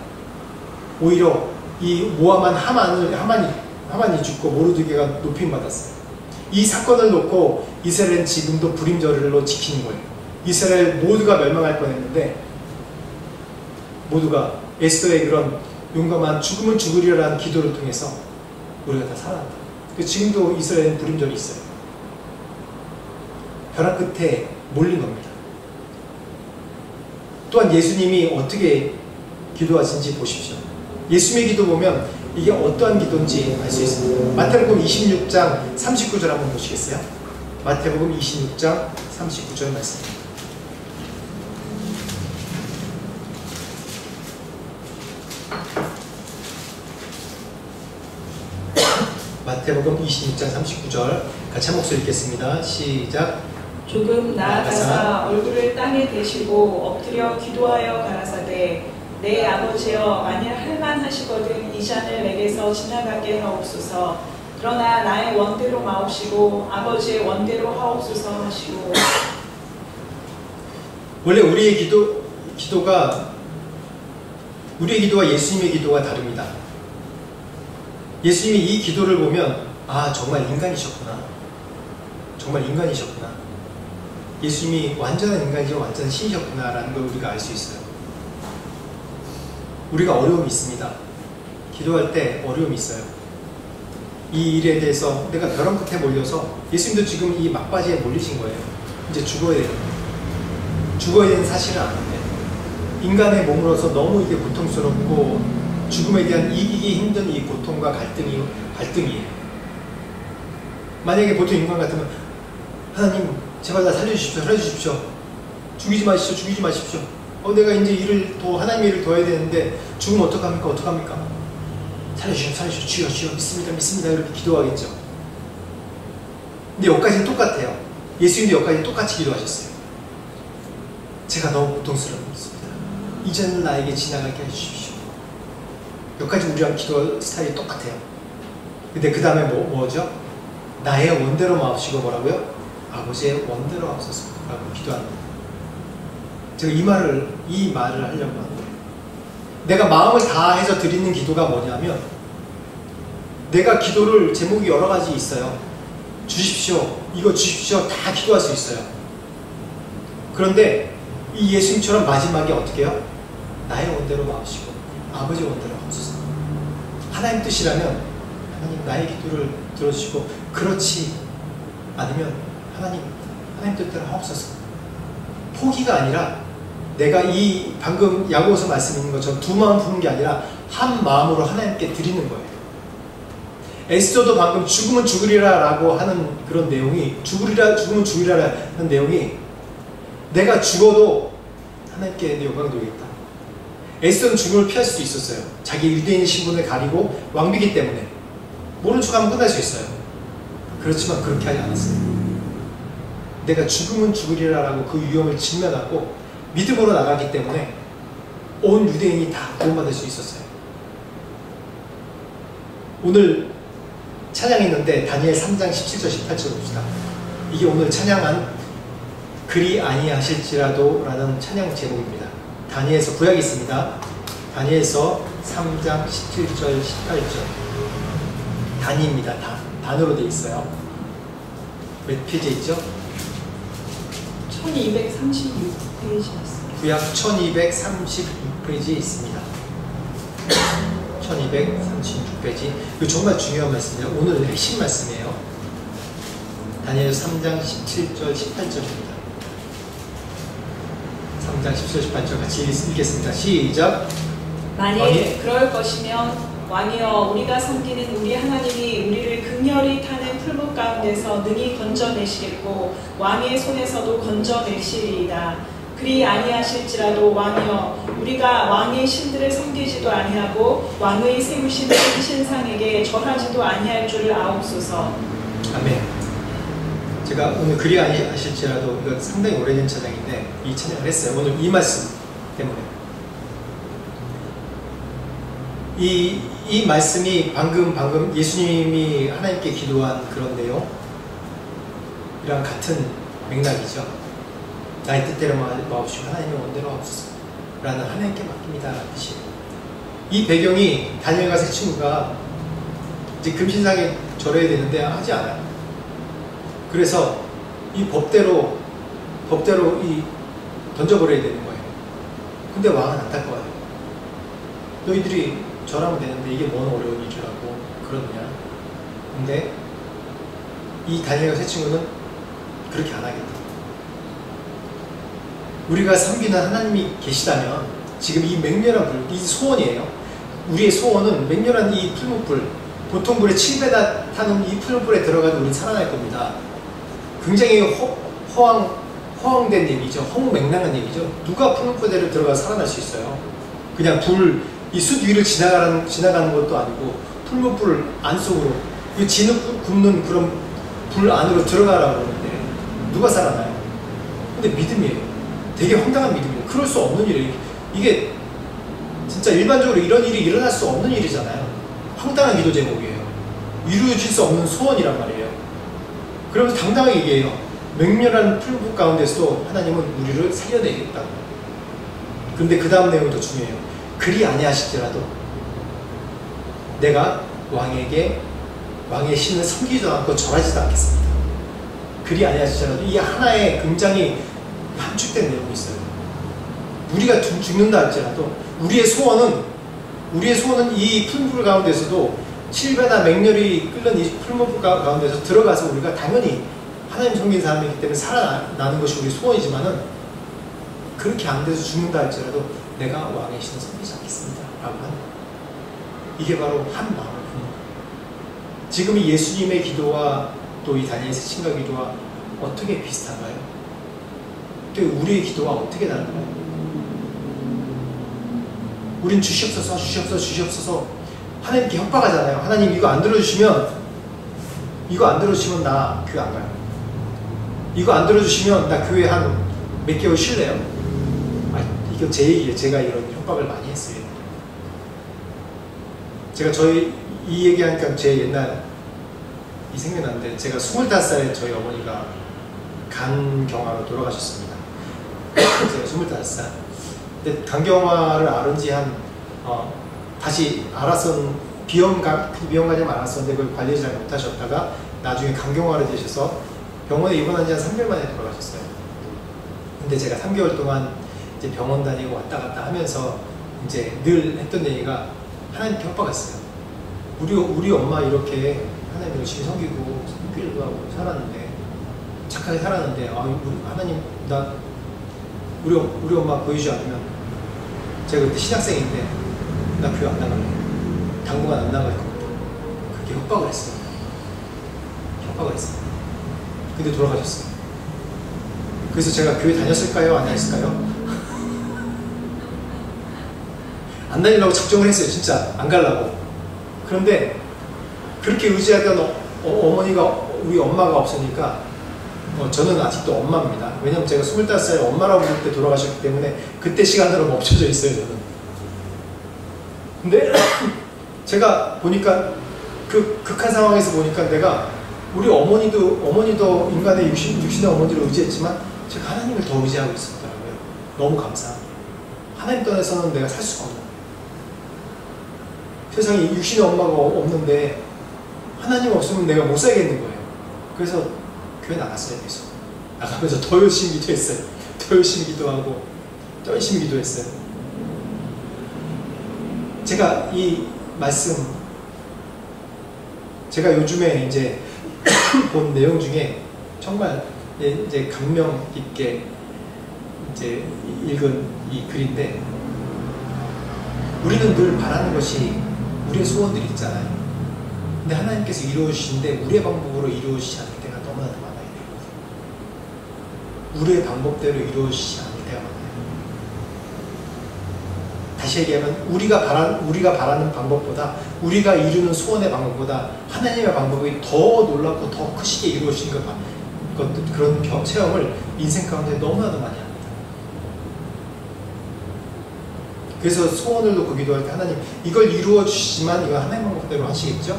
[SPEAKER 1] 오히려 이 모함한 하만이 죽고 모르드게가 높임받았어요. 이 사건을 놓고 이스라엘은 지금도 불임절로 지키는 거예요. 이스라엘 모두가 멸망할 뻔했는데 모두가 에스더의 그런 용감한 죽음은 죽으리라는 기도를 통해서 우리가 다 살아난다. 지금도 이스라엘은 불임절이 있어요. 벼랑 끝에 몰린 겁니다. 또한 예수님이 어떻게 기도하신지 보십시오. 예수님의 기도 보면 이게 어떠한 기도인지 알 수 있습니다. 마태복음 26장 39절 한번 보시겠어요? 마태복음 26장 39절 말씀입니다. 마태복음 26장 39절 같이 한 목소리 읽겠습니다. 시작.
[SPEAKER 2] 조금 나아가사 얼굴을 땅에 대시고 엎드려 기도하여 가라사대 내 아버지여 만일 할만하시거든 이 잔을 내게서 지나가게 하옵소서. 그러나 나의 원대로 마옵시고 아버지의 원대로 하옵소서 하시고.
[SPEAKER 1] 원래 우리의 기도가 예수님의 기도가 다릅니다. 예수님이 이 기도를 보면 정말 인간이셨구나. 정말 인간이셨구나. 예수님이 완전한 인간이죠. 완전한 신이셨구나 라는 걸 우리가 알 수 있어요. 우리가 어려움이 있습니다. 기도할 때 어려움이 있어요. 이 일에 대해서 내가 벼랑 끝에 몰려서 예수님도 지금 이 막바지에 몰리신 거예요. 이제 죽어야 돼요. 죽어야 되는 사실은 아는데 인간의 몸으로서 너무 이게 고통스럽고 죽음에 대한 이기기 힘든 이 고통과 갈등이에요. 만약에 보통 인간 같으면 하나님 제발 나 살려주십시오. 죽이지 마십시오. 내가 이제 하나님의 일을 더 해야 되는데 죽으면 어떡합니까? 살려주십시오. 주여 믿습니다. 이렇게 기도하겠죠. 근데 여기까지는 똑같아요. 예수님도 여기까지 똑같이 기도하셨어요. 제가 너무 고통스럽습니다. 이제는 나에게 지나가게 해주십시오. 여기까지 우리랑 기도 스타일이 똑같아요. 근데 그 다음에 뭐죠? 나의 원대로 마옵시고 뭐라고요? 아버지의 원대로 하옵소서 라고 기도합니다. 제가 이 말을 하려고 하는 거예요. 내가 마음을 다해서 드리는 기도가 뭐냐면, 내가 기도를 제목이 여러 가지 있어요. 주십시오, 이거 주십시오, 다 기도할 수 있어요. 그런데 이 예수님처럼 마지막에 어떻게 해요? 나의 원대로 마옵시고 아버지 원대로 하옵소서. 하나님 뜻이라면 하나님 나의 기도를 들어주시고, 그렇지 않으면 하나님 뜻대로 하옵소서. 포기가 아니라, 내가 이 방금 야고보서 말씀 있는 것처럼 두 마음 푸는 게 아니라 한 마음으로 하나님께 드리는 거예요. 에스더도 방금 죽으면 죽으리라 라고 하는 그런 내용이, 죽으면 죽으리라 하는 내용이, 내가 죽어도 하나님께 내 영광 돌리겠다. 에스더는 죽음을 피할 수도 있었어요. 자기 유대인 신분을 가리고 왕비기 때문에 모른 척하면 끝날 수 있어요. 그렇지만 그렇게 하지 않았어요. 내가 죽으면 죽으리라 라고 그 위험을 직면하고 믿음으로 나가기 때문에 온 유대인이 다 구원받을 수 있었어요. 오늘 찬양했는데 다니엘 3장 17절 18절 봅시다. 이게 오늘 찬양한 그리 아니하실지라도 라는 찬양 제목입니다. 다니엘서 구약이 있습니다. 다니엘서 3장 17절 18절 단입니다. 단으로 되어 있어요. 몇 페이지에 있죠?
[SPEAKER 2] 1236페이지였어요.
[SPEAKER 1] 구약 1236페이지에 있습니다. 1236페이지. 이거 정말 중요한 말씀이에요. 오늘 핵심 말씀이에요. 다니엘 3장 17절 18절입니다. 3장 17절 18절 같이 읽겠습니다. 시작.
[SPEAKER 2] 만일 그럴 것이면 왕이여, 우리가 섬기는 우리 하나님이 우리를 극렬히 타는 풀무 가운데서 능히 건져내시겠고 왕의 손에서도 건져내시리이다. 그리 아니하실지라도 왕이여, 우리가 왕의 신들을 섬기지도 아니하고 왕의 세우신 신상에게 절하지도 아니할 줄을 아옵소서.
[SPEAKER 1] 아멘. 제가 오늘 그리 아니하실지라도, 이거 상당히 오래된 찬양인데 이 찬양을 했어요. 오늘 이 말씀 때문에. 이 말씀이 방금 예수님이 하나님께 기도한 그런 내용이랑 같은 맥락이죠. 나의 뜻대로 마옵시고 하나님의 원대로 하옵소서 라는 하나님께 맡깁니다 라는 뜻이에요. 이 배경이 다니엘과 세 친구가 이제 금신상에 절해야 되는데 하지 않아요. 그래서 이 법대로 던져버려야 되는 거예요. 근데 왕은 안타까워요. 너희들이 절하면 되는데 이게 뭔 어려운 일이라고 그러느냐. 근데 이 다니엘과 세 친구는 그렇게 안 하겠다. 우리가 섬기는 하나님이 계시다면, 지금 이 맹렬한 불, 이 소원이에요. 우리의 소원은 맹렬한 이 풀무불, 보통 불에 7배나 타는 이 풀무불에 들어가도 우리는 살아날 겁니다. 굉장히 허황된 얘기죠. 허무맹랑한 얘기죠. 누가 풀무불에 들어가 살아날 수 있어요? 그냥 이 숯 위를 지나가는 것도 아니고 풀무불 안속으로, 이 진흙 굽는 그런 불 안으로 들어가라고 그러는데 누가 살아나요? 근데 믿음이에요. 되게 황당한 믿음이에요. 그럴 수 없는 일이에요. 이게 진짜 일반적으로 이런 일이 일어날 수 없는 일이잖아요. 황당한 기도 제목이에요. 이루어질 수 없는 소원이란 말이에요. 그러면서 당당하게 얘기해요. 맹렬한 풀무 가운데서도 하나님은 우리를 살려내겠다고. 근데 그 다음 내용이 더 중요해요. 그리 아니하실지라도 내가 왕의 신을 섬기지도 않고 절하지도 않겠습니다. 그리 아니하실지라도, 이 하나의 굉장히 함축된 내용이 있어요. 우리가 죽는다 할지라도 우리의 소원은 이 풀무불 가운데서도 7배나 맹렬히 끓는 이 풀무불 가운데서 들어가서 우리가 당연히 하나님 섬기는 사람이기 때문에 살아나는 것이 우리 소원이지만은, 그렇게 안 돼서 죽는다 할지라도 내가 왕의 신을 섬기지 않겠습니다 라고 하는 거예요. 이게 바로 한 마음을 품는 거예요. 지금 이 예수님의 기도와 또 이 다니엘의 친구의 기도와 어떻게 비슷한가요? 또 우리의 기도와 어떻게 다른가요? 우린 주시옵소서 하나님께 협박하잖아요. 하나님 이거 안 들어주시면 이거 안 들어주시면 나 교회 안 가요. 이거 안 들어주시면 나 교회 한 몇 개월 쉴래요. 이거 제 얘기예요. 제가 이런 협박을 많이 했어요. 제가 이 얘기하니까 제 옛날 이 생각나는데, 제가 25살에 저희 어머니가 간경화로 돌아가셨습니다. 제가 25살. 근데 간경화를 앓은 지 다시 알아선 비형간염 알았었는데 그걸 관리 잘 못하셨다가 나중에 간경화를 되셔서 병원에 입원한 지 한 3개월 만에 돌아가셨어요. 근데 제가 3개월 동안 이제 병원 다니고 왔다 갔다 하면서 이제 늘 했던 얘기가, 하나님께 협박했어요. 우리 엄마 이렇게 하나님 열심히 섬기고 기도도 하고 살았는데, 착하게 살았는데, 하나님 우리 엄마 보이지 않으면, 제가 그때 신학생인데 나 교회 안 나갈래. 당분간 안 나갈 겁니다. 그렇게 협박을 했어요. 근데 돌아가셨어요. 그래서 제가 교회 다녔을까요? 안 다녔을까요? 안 다니려고 작정을 했어요. 진짜 안 가려고. 그런데 그렇게 의지하던 어머니가, 우리 엄마가 없으니까 저는 아직도 엄마입니다. 왜냐면 제가 25살 엄마라고 부를 때 돌아가셨기 때문에 그때 시간으로 멈춰져 있어요. 저는. 근데 제가 보니까 그 극한 상황에서 보니까 내가, 우리 어머니도 인간의 육신의 어머니를 의지했지만 제가 하나님을 더 의지하고 있었더라고요. 너무 감사하고. 하나님 떠나서는 내가 살 수가 없는 거예요. 세상에 육신의 엄마가 없는데 하나님 없으면 내가 못 살겠는 거예요. 그래서 교회 나갔어요. 계속 나가면서 더 열심히 기도했어요. 더 열심히 기도하고 더 열심히 기도했어요. 제가 이 말씀, 제가 요즘에 이제 본 내용 중에 정말 이제 감명 깊게 이제 읽은 이 글인데, 우리는 늘 바라는 것이 우리의 소원들이 있잖아요. 근데 하나님께서 이루어주시는데 우리의 방법으로 이루어지지 않을 때가 너무나도 많아요. 우리의 방법대로 이루어지지 않을 때가 많아요. 다시 얘기하면 우리가 바라는 방법보다, 우리가 이루는 소원의 방법보다 하나님의 방법이 더 놀랍고 더 크시게 이루어지는 그런 체험을 인생 가운데 너무나도 많이 합니다. 그래서 소원을 놓고 기도할 때, 하나님 이걸 이루어 주시지만 이거 하나님 방법대로 하시겠죠?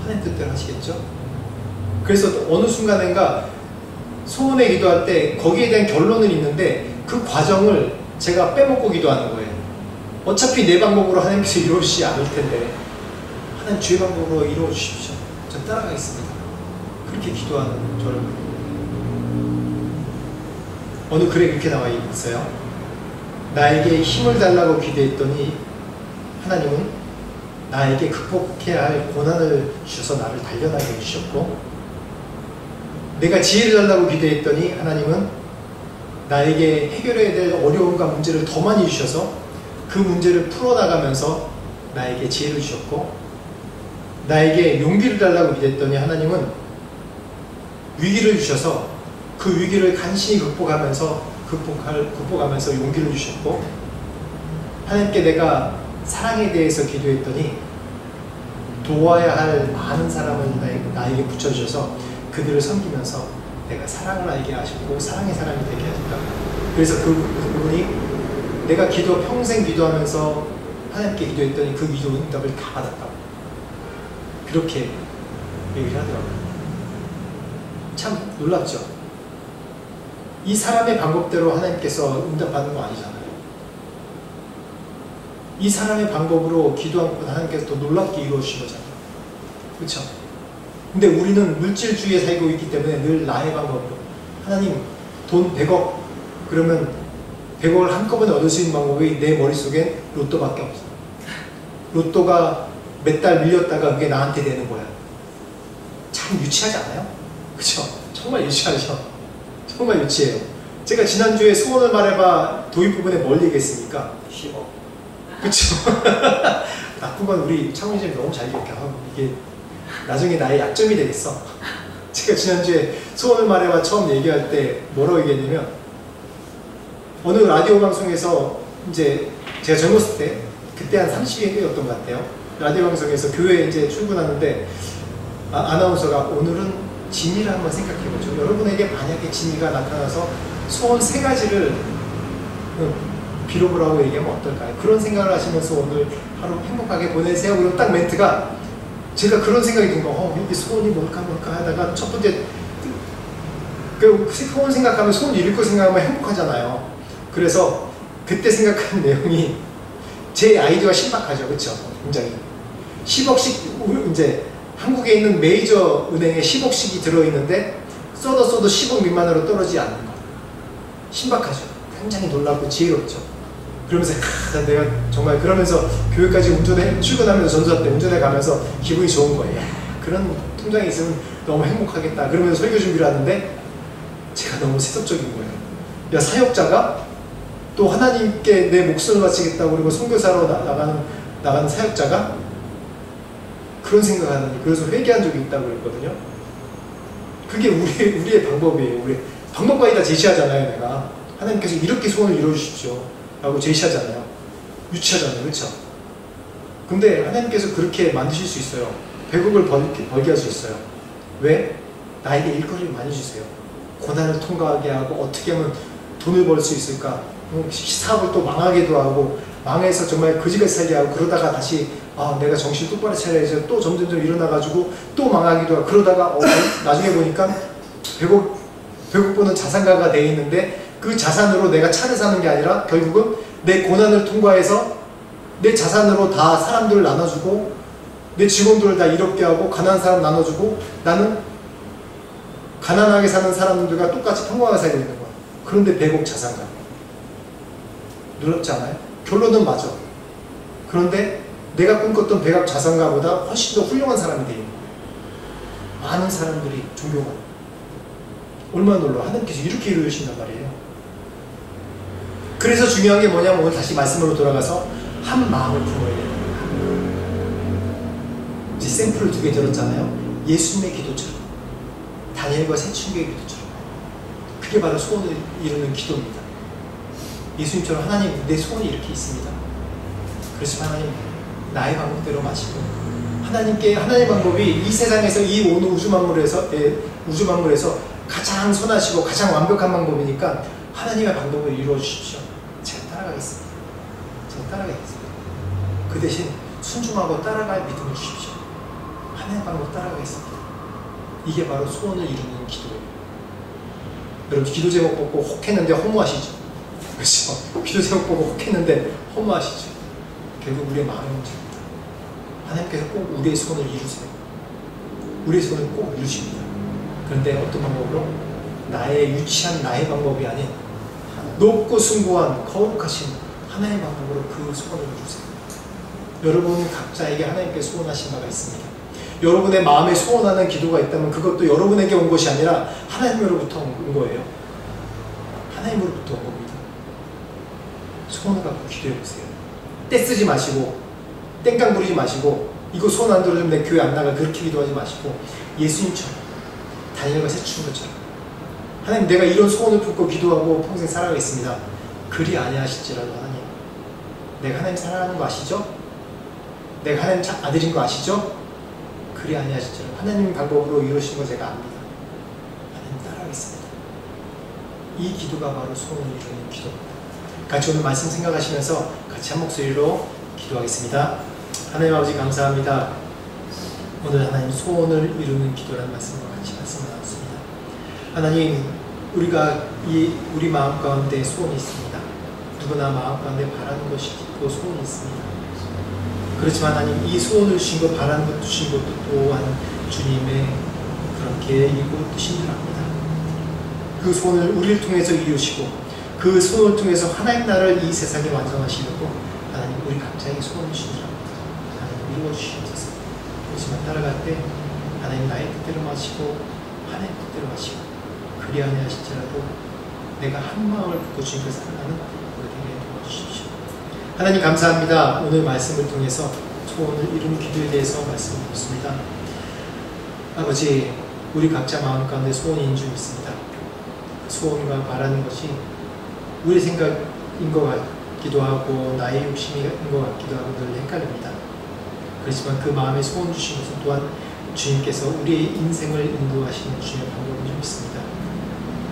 [SPEAKER 1] 하나님 뜻대로 하시겠죠? 그래서 어느 순간인가 소원에 기도할 때 거기에 대한 결론은 있는데 그 과정을 제가 빼먹고 기도하는 거예요. 어차피 내 방법으로 하나님께서 이루어 주시지 않을 텐데 하나님 주의 방법으로 이루어 주십시오. 저 따라가겠습니다. 그렇게 기도하는 저를, 어느 글에 그렇게 나와 있어요. 나에게 힘을 달라고 기도했더니 하나님은 나에게 극복해야 할 고난을 주셔서 나를 단련하게 해주셨고, 내가 지혜를 달라고 기도했더니 하나님은 나에게 해결해야 될 어려움과 문제를 더 많이 주셔서 그 문제를 풀어나가면서 나에게 지혜를 주셨고, 나에게 용기를 달라고 기도했더니 하나님은 위기를 주셔서 그 위기를 간신히 극복하면서 용기를 주셨고, 하나님께 내가 사랑에 대해서 기도했더니 도와야 할 많은 사람을 나에게 붙여주셔서 그들을 섬기면서 내가 사랑을 알게 하셨고 사랑의 사람이 되게 하셨다. 그래서 그분이 내가 평생 기도하면서 하나님께 기도했더니 그 기도 응답을 다 받았다고 그렇게 얘기를 하더라고요. 참 놀랍죠? 이 사람의 방법대로 하나님께서 응답받는 거 아니잖아요. 이 사람의 방법으로 기도한 것 하나님께서 더 놀랍게 이루어주신 거잖아요. 그렇죠? 근데 우리는 물질주의에 살고 있기 때문에 늘 나의 방법으로, 하나님 돈 100억 그러면 100억을 한꺼번에 얻을 수 있는 방법이 내 머릿속엔 로또밖에 없어. 로또가 몇 달 밀렸다가 그게 나한테 되는 거야. 참 유치하지 않아요? 그쵸? 정말 유치하죠? 정말 유치해요. 제가 지난주에 소원을 말해봐 도입 부분에 뭘 얘기했습니까? 10억. 그쵸? 나쁜 건 우리 창훈이님이 너무 잘 기억하고 이게 나중에 나의 약점이 되겠어. 제가 지난주에 소원을 말해봐 처음 얘기할 때 뭐라고 얘기했냐면, 어느 라디오 방송에서 이제 제가 젊었을 때 그때 한 30대였던 것 같아요. 라디오 방송에서 교회에 이제 출근하는데 아나운서가 오늘은 진이를 한번 생각해보죠. 여러분에게 만약에 진이가 나타나서 소원 3가지를 빌어보라고 얘기하면 어떨까요? 그런 생각을 하시면서 오늘 하루 행복하게 보내세요. 그리고 딱 멘트가 제가 그런 생각이 든 거, 이게 소원이 뭘까 하다가 첫 번째 그 소원 생각하면 소원 이룰 거 생각하면 행복하잖아요. 그래서 그때 생각한 내용이 제 아이디어가 신박하죠. 그렇죠? 굉장히 10억씩 이제 한국에 있는 메이저 은행에 10억씩이 들어있는데 써도 10억 미만으로 떨어지지 않는 거. 신박하죠. 굉장히 놀랍고 지혜롭죠. 그러면서 내가 정말 그러면서 교회까지 출근하면서 전도사 때 운전해 가면서 기분이 좋은 거예요. 그런 통장이 있으면 너무 행복하겠다. 그러면서 설교 준비를 하는데 제가 너무 세속적인 거예요. 야, 사역자가 또 하나님께 내 목숨을 바치겠다고 그리고 선교사로 나가는 사역자가 그런 생각하는, 그래서 회개한 적이 있다고 그랬거든요. 그게 우리의 방법이에요. 우리 방법까지 다 제시하잖아요. 내가 하나님께서 이렇게 소원을 이루어주십시오 라고 제시하잖아요. 유치하잖아요. 그렇죠? 근데 하나님께서 그렇게 만드실 수 있어요. 100억을 벌게 할 수 있어요. 왜? 나에게 일거리를 많이 주세요. 고난을 통과하게 하고 어떻게 하면 돈을 벌 수 있을까? 사업을 또 망하게도 하고 망해서 정말 거지같이 살게 하고 그러다가 다시 내가 정신 똑바로 차려야지 또 점점점 일어나가지고 또 망하기도 하고 그러다가 나중에 보니까 100억 버는 자산가가 돼 있는데 그 자산으로 내가 차를 사는 게 아니라 결국은 내 고난을 통과해서 내 자산으로 다 사람들을 나눠주고 내 직원들을 다 이롭게 하고 가난한 사람 나눠주고 나는 가난하게 사는 사람들과 똑같이 평범하게 살고 있는 거야. 그런데 100억 자산가. 놀랍지 않아요? 결론은 맞아. 그런데 내가 꿈꿨던 100억 자산가보다 훨씬 더 훌륭한 사람이 돼 있는 거야. 많은 사람들이 존경하는. 얼마나 놀라워. 하나님께서 이렇게 이루어주신단 말이에요. 그래서 중요한 게 뭐냐면 오늘 다시 말씀으로 돌아가서 한 마음을 품어야 돼요. 이제 샘플을 2개 들었잖아요. 예수님의 기도처럼, 다니엘과 새충개의 기도처럼. 그게 바로 소원을 이루는 기도입니다. 예수님처럼 하나님 내 소원이 이렇게 있습니다. 그렇지만 하나님 나의 방법대로 마시고 하나님의 방법이 이 세상에서 이 온 우주 만물에서 가장 선하시고 가장 완벽한 방법이니까 하나님의 방법을 이루어 주십시오. 제가 따라가겠습니다. 그 대신 순종하고 따라갈 믿음을 주십시오. 하나님의 방법 따라가겠습니다. 이게 바로 소원을 이루는 기도예요. 여러분 기도 제목 보고 혹했는데 허무하시죠? 그렇죠? 기도 제목 보고 혹했는데 허무하시죠? 결국 우리의 마음의 문제입니다. 하나님께서 꼭 우리의 소원을 이루세요. 우리의 소원을 꼭 이루십니다. 그런데 어떤 방법으로? 유치한 나의 방법이 아닌 높고 숭고한 거룩하신 하나님의 방법으로 그 소원을 이루세요. 여러분 각자에게 하나님께 소원하신 바가 있습니다. 여러분의 마음에 소원하는 기도가 있다면 그것도 여러분에게 온 것이 아니라 하나님으로부터 온 거예요. 하나님으로부터 온 겁니다. 소원을 갖고 기도해보세요. 떼쓰지 마시고 땡깡 부리지 마시고 이거 소원 안 들어주면 내 교회 안 나가 그렇게 기도하지 마시고 예수님처럼 다니엘과 새충개처럼 하나님 내가 이런 소원을 품고 기도하고 평생 살아가겠습니다. 그리 아니하실지라도 하나님 내가 하나님 사랑하는 거 아시죠? 내가 하나님 아들인 거 아시죠? 그리 아니하실지라도 하나님 방법으로 이루신 거 제가 압니다. 하나님 따라가겠습니다. 이 기도가 바로 소원을 이루는 기도입니다. 같이 오늘 말씀 생각하시면서 같이 한 목소리로 기도하겠습니다. 하나님 아버지 감사합니다. 오늘 하나님 소원을 이루는 기도라는 말씀과 같이 말씀을 나눴습니다. 하나님 우리가 우리 마음 가운데 소원이 있습니다. 누구나 마음 가운데 바라는 것이 있고 소원이 있습니다. 그렇지만 하나님 이 소원을 주신 것 바라는 것 주신 것도 또한 주님의 그런 계획이고 뜻입니다. 그 소원을 우리를 통해서 이루시고 그 소원을 통해서 하나님 나라를 이 세상에 완성하시려고 하나님 우리 각자에게 소원을 주시니라 하나님 이루어주시옵소서. 그렇지만 따라갈 때 하나님 나의 뜻대로 마시고 하나님 뜻대로 마시고 그리 아니하실지라도 내가 한 마음을 붙고 주님께 사랑하는 우리에게 도와주십시오. 하나님 감사합니다. 오늘 말씀을 통해서 소원을 이루는 기도에 대해서 말씀을 드렸습니다. 아버지 우리 각자 마음 가운데 소원이 있는 줄 믿습니다. 소원과 바라는 것이 우리 생각인 것 같기도 하고 나의 욕심인 것 같기도 하고 늘 헷갈립니다. 그렇지만 그 마음에 소원 주신 것은 또한 주님께서 우리의 인생을 인도하시는 주님의 방법을 좀 있습니다.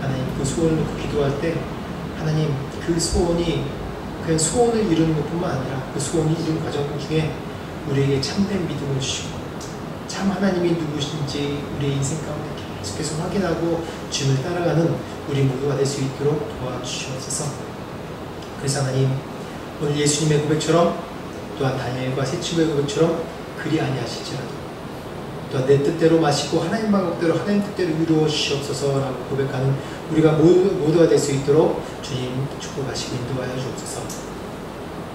[SPEAKER 1] 하나님 그 소원을 놓고 기도할 때 하나님 그 소원이 그냥 소원을 이루는 것뿐만 아니라 그 소원이 이룬 과정 중에 우리에게 참된 믿음을 주시고 참 하나님이 누구신지 우리의 인생 가운데 계속해서 확인하고 주님을 따라가는 우리 모두가 될 수 있도록 도와주시옵소서. 그래서 하나님 오늘 예수님의 고백처럼 또한 다니엘과 세 친구의 고백처럼 그리 아니하실지라도 또한 내 뜻대로 마시고 하나님 방법대로 하나님 뜻대로 이루어 주시옵소서라고 고백하는 우리가 모두가 될 수 있도록 주님 축복하시고 인도하여 주옵소서.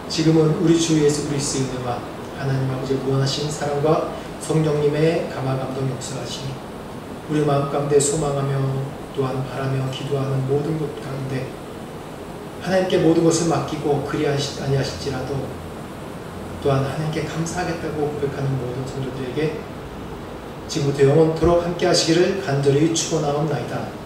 [SPEAKER 1] 지금은 우리 주 예수 그리스도의 은혜와 하나님 아버지의 무한하신 사랑과 성령님의 감화 감동 역사하시니 우리 마음 가운데 소망하며 또한 바라며 기도하는 모든 것 가운데 하나님께 모든 것을 맡기고 그리 아니하실지라도 또한 하나님께 감사하겠다고 고백하는 모든 성도들에게 지금부터 영원토록 함께 하시기를 간절히 축원하옵나이다.